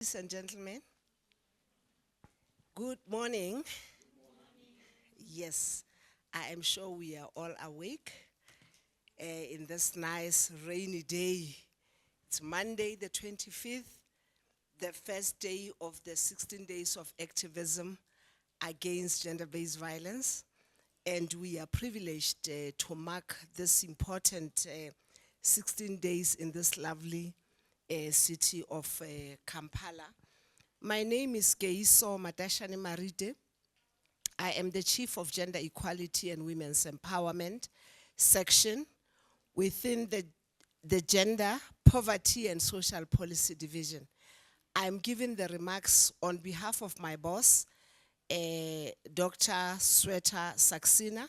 Ladies and gentlemen, good morning. Yes, I am sure we are all awake in this nice rainy day. It's Monday, the 25th, the first day of the 16 days of activism against gender-based violence. And we are privileged to mark this important 16 days in this lovely city of Kampala. My name is Keiso Matashane-Marite. I am the Chief of Gender Equality and Women's Empowerment section within the Gender, Poverty and Social Policy Division. I'm giving the remarks on behalf of my boss, Dr. Sweta Saxena,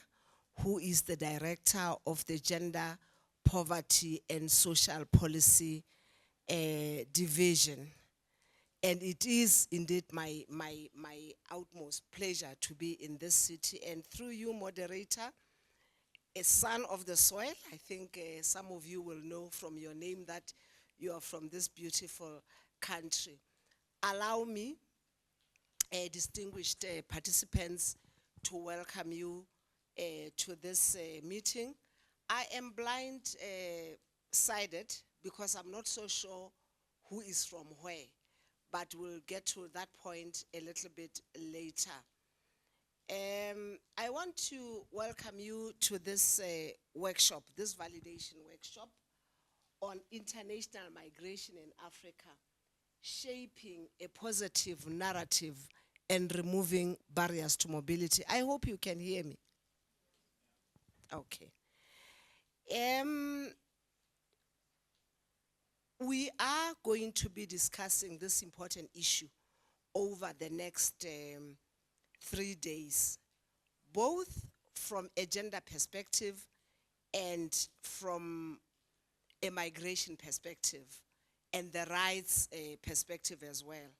who is the Director of the Gender, Poverty and Social Policy Division. And it is indeed my utmost pleasure to be in this city. And through you, moderator, a son of the soil, I think some of you will know from your name that you are from this beautiful country. Allow me, distinguished participants, to welcome you to this meeting. I am blind-sided because I'm not so sure who is from where, but we'll get to that point a little bit later. I want to welcome you to this workshop, this validation workshop on international migration in Africa, shaping a positive narrative and removing barriers to mobility. I hope you can hear me. Okay. We are going to be discussing this important issue over the next 3 days, both from a gender perspective and from a migration perspective, and the rights perspective as well.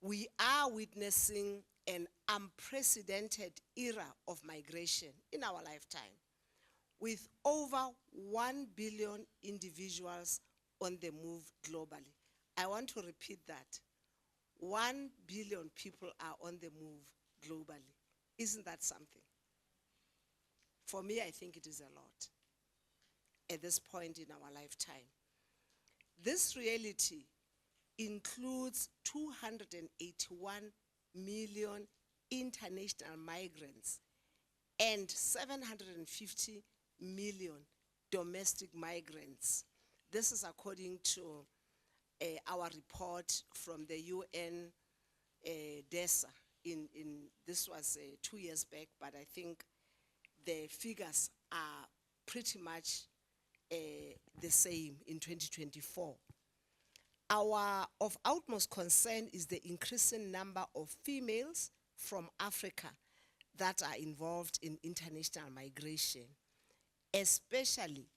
We are witnessing an unprecedented era of migration in our lifetime, with over 1 billion individuals on the move globally. I want to repeat that. 1 billion people are on the move globally. Isn't that something? For me, I think it is a lot at this point in our lifetime. This reality includes 281 million international migrants and 750 million domestic migrants. This is according to our report from the UN DESA. This was 2 years back, but I think the figures are pretty much the same in 2024. Of utmost concern is the increasing number of females from Africa that are involved in international migration, especially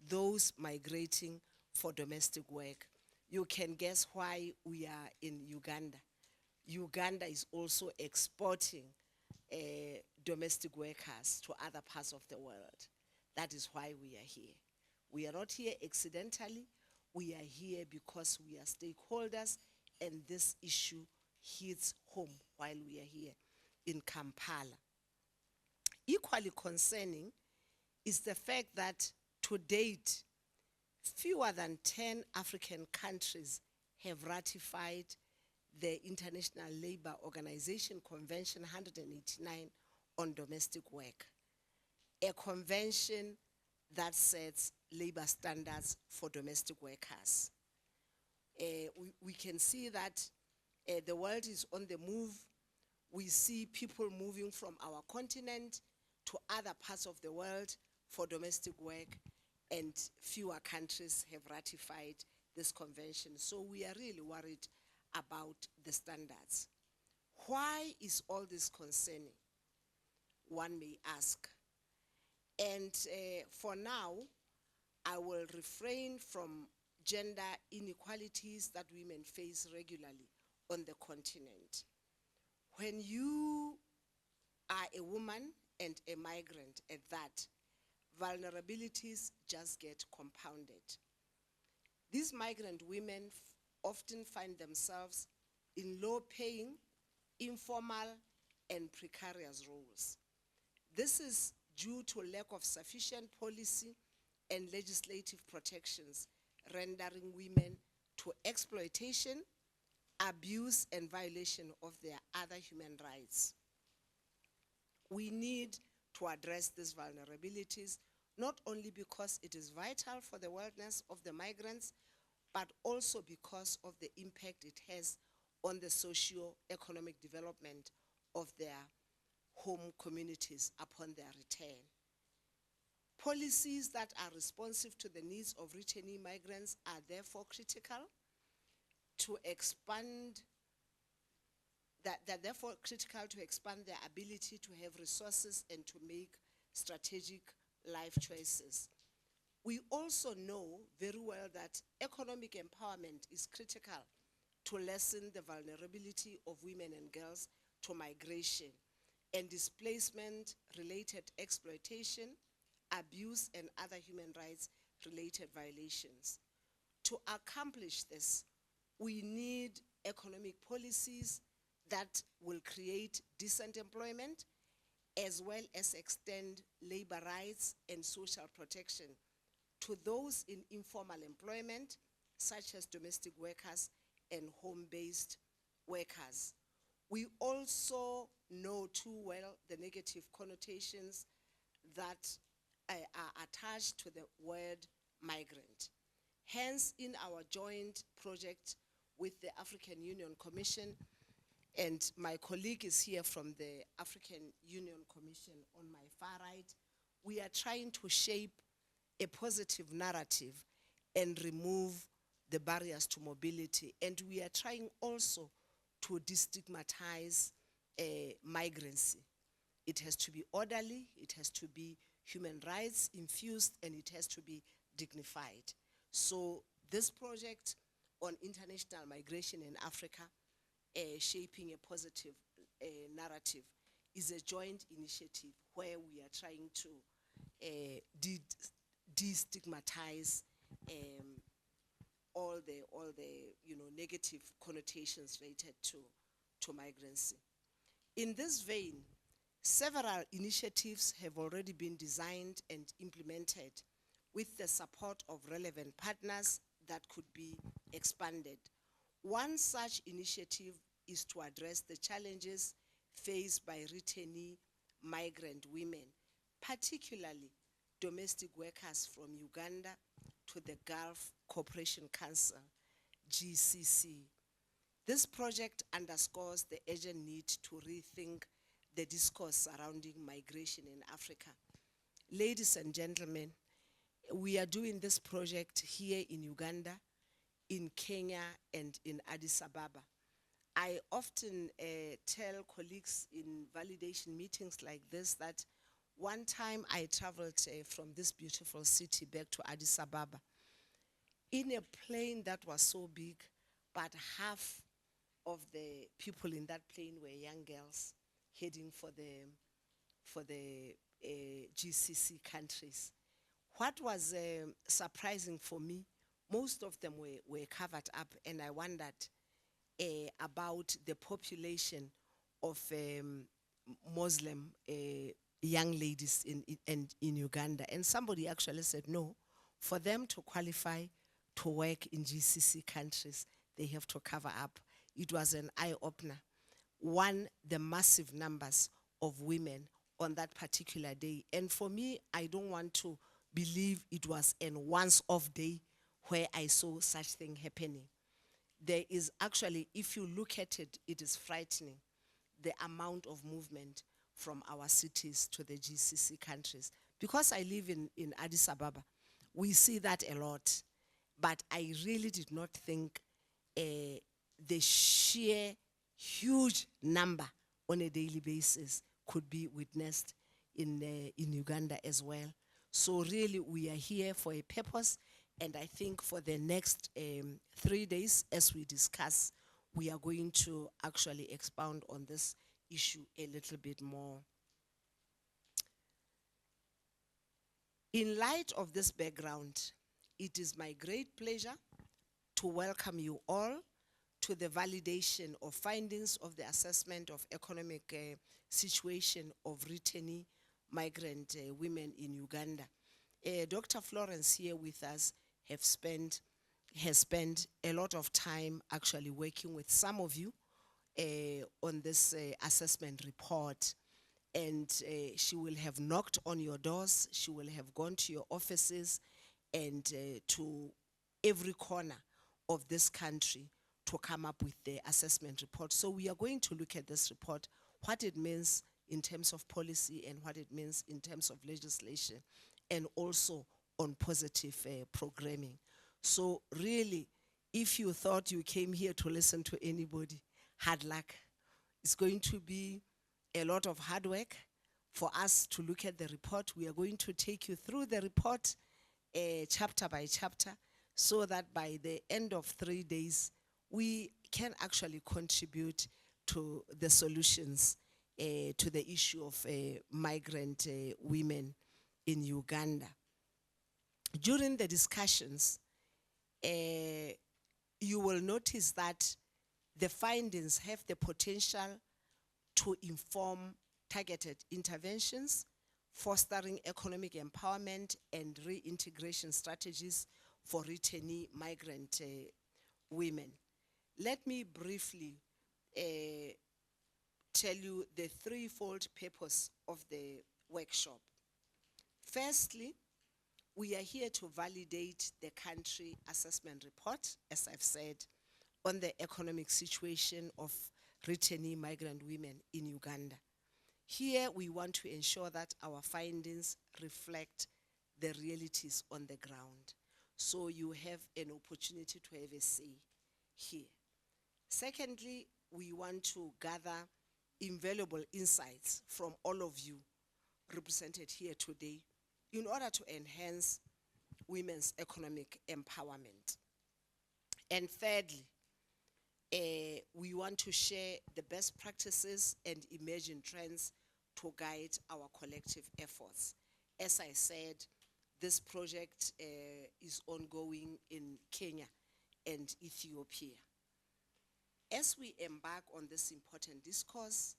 those migrating for domestic work. You can guess why we are in Uganda. Uganda is also exporting domestic workers to other parts of the world. That is why we are here. We are not here accidentally. We are here because we are stakeholders, and this issue hits home while we are here in Kampala. Equally concerning is the fact that to date, fewer than 10 African countries have ratified the International Labour Organization Convention 189 on domestic work, a convention that sets labor standards for domestic workers. We can see that the world is on the move. We see people moving from our continent to other parts of the world for domestic work, and fewer countries have ratified this convention. So we are really worried about the standards. Why is all this concerning? One may ask. And for now, I will refrain from gender inequalities that women face regularly on the continent. When you are a woman and a migrant at that, vulnerabilities just get compounded. These migrant women often find themselves in low-paying, informal, and precarious roles. This is due to lack of sufficient policy and legislative protections, rendering women to exploitation, abuse, and violation of their other human rights. We need to address these vulnerabilities, not only because it is vital for the wellness of the migrants, but also because of the impact it has on the socio-economic development of their home communities upon their return. Policies that are responsive to the needs of returnee migrants are therefore critical to expand their ability to have resources and to make strategic life choices. We also know very well that economic empowerment is critical to lessen the vulnerability of women and girls to migration and displacement-related exploitation, abuse, and other human rights-related violations. To accomplish this, we need economic policies that will create decent employment, as well as extend labor rights and social protection to those in informal employment, such as domestic workers and home-based workers. We also know too well the negative connotations that are attached to the word migrant. Hence, in our joint project with the African Union Commission, and my colleague is here from the African Union Commission on my far right, we are trying to shape a positive narrative and remove the barriers to mobility. And we are trying also to destigmatize migrancy. It has to be orderly, it has to be human rights infused, and it has to be dignified. So this project on international migration in Africa, shaping a positive narrative, is a joint initiative where we are trying to destigmatize all the negative connotations related to migrancy. In this vein, several initiatives have already been designed and implemented with the support of relevant partners that could be expanded. One such initiative is to address the challenges faced by returnee migrant women, particularly domestic workers from Uganda to the Gulf Cooperation Council, GCC. This project underscores the urgent need to rethink the discourse surrounding migration in Africa. Ladies and gentlemen, we are doing this project here in Uganda, in Kenya, and in Addis Ababa. I often tell colleagues in validation meetings like this that one time I traveled from this beautiful city back to Addis Ababa in a plane that was so big, but half of the people in that plane were young girls heading for the GCC countries. What was surprising for me, most of them were covered up, and I wondered about the population of Muslim young ladies in Uganda. And somebody actually said, no, for them to qualify to work in GCC countries, they have to cover up. It was an eye-opener. One, the massive numbers of women on that particular day. And for me, I don't want to believe it was a once-off day where I saw such thing happening. There is actually, if you look at it, it is frightening, the amount of movement from our cities to the GCC countries. Because I live in Addis Ababa, we see that a lot. But I really did not think the sheer huge number on a daily basis could be witnessed in Uganda as well. So really, we are here for a purpose, and I think for the next 3 days, as we discuss, we are going to actually expound on this issue a little bit more. In light of this background, it is my great pleasure to welcome you all to the validation of findings of the assessment of economic situation of returnee migrant women in Uganda. Dr. Florence here with us has spent a lot of time actually working with some of you on this assessment report, and she will have knocked on your doors, she will have gone to your offices and to every corner of this country to come up with the assessment report. So we are going to look at this report, what it means in terms of policy and what it means in terms of legislation, and also on positive programming. So really, if you thought you came here to listen to anybody, hard luck. It's going to be a lot of hard work for us to look at the report. We are going to take you through the report chapter by chapter, so that by the end of 3 days, we can actually contribute to the solutions to the issue of migrant women in Uganda. During the discussions, you will notice that the findings have the potential to inform targeted interventions, fostering economic empowerment and reintegration strategies for returnee migrant women. Let me briefly tell you the threefold purpose of the workshop. Firstly, we are here to validate the country assessment report, as I've said, on the economic situation of returnee migrant women in Uganda. Here, we want to ensure that our findings reflect the realities on the ground. So you have an opportunity to have a say here. Secondly, we want to gather invaluable insights from all of you represented here today in order to enhance women's economic empowerment. And thirdly, we want to share the best practices and emerging trends to guide our collective efforts. As I said, this project is ongoing in Kenya and Ethiopia. As we embark on this important discourse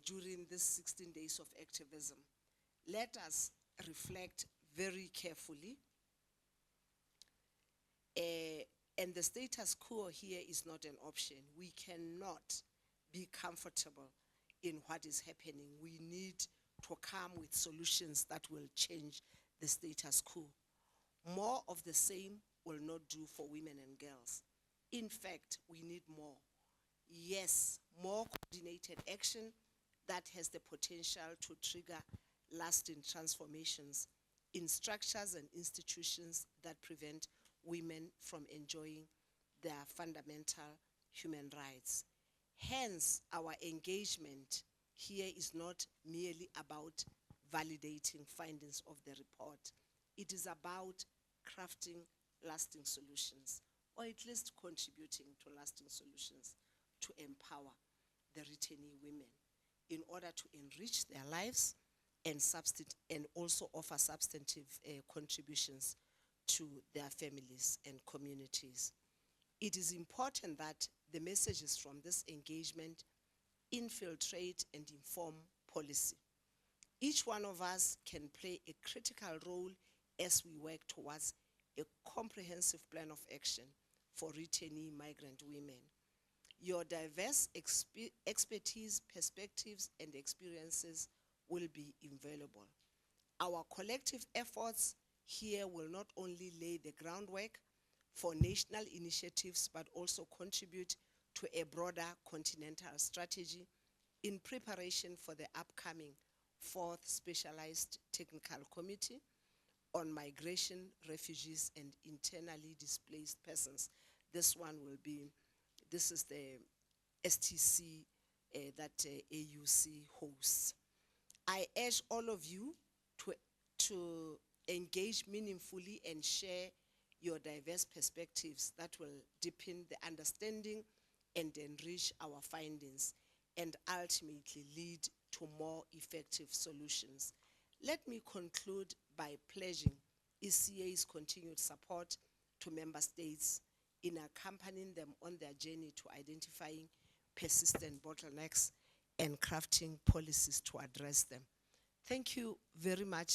during this 16 days of activism, let us reflect very carefully. And the status quo here is not an option. We cannot be comfortable in what is happening. We need to come with solutions that will change the status quo. More of the same will not do for women and girls. In fact, we need more. Yes, more coordinated action that has the potential to trigger lasting transformations in structures and institutions that prevent women from enjoying their fundamental human rights. Hence, our engagement here is not merely about validating findings of the report. It is about crafting lasting solutions, or at least contributing to lasting solutions to empower the returnee women in order to enrich their lives and also offer substantive contributions to their families and communities. It is important that the messages from this engagement infiltrate and inform policy. Each one of us can play a critical role as we work towards a comprehensive plan of action for returnee migrant women. Your diverse expertise, perspectives, and experiences will be invaluable. Our collective efforts here will not only lay the groundwork for national initiatives, but also contribute to a broader continental strategy in preparation for the upcoming 4th Specialized Technical Committee on Migration, Refugees, and Internally Displaced Persons. This is the STC that AUC hosts. I urge all of you to engage meaningfully and share your diverse perspectives that will deepen the understanding and enrich our findings and ultimately lead to more effective solutions. Let me conclude by pledging ECA's continued support to member states in accompanying them on their journey to identifying persistent bottlenecks and crafting policies to address them. Thank you very much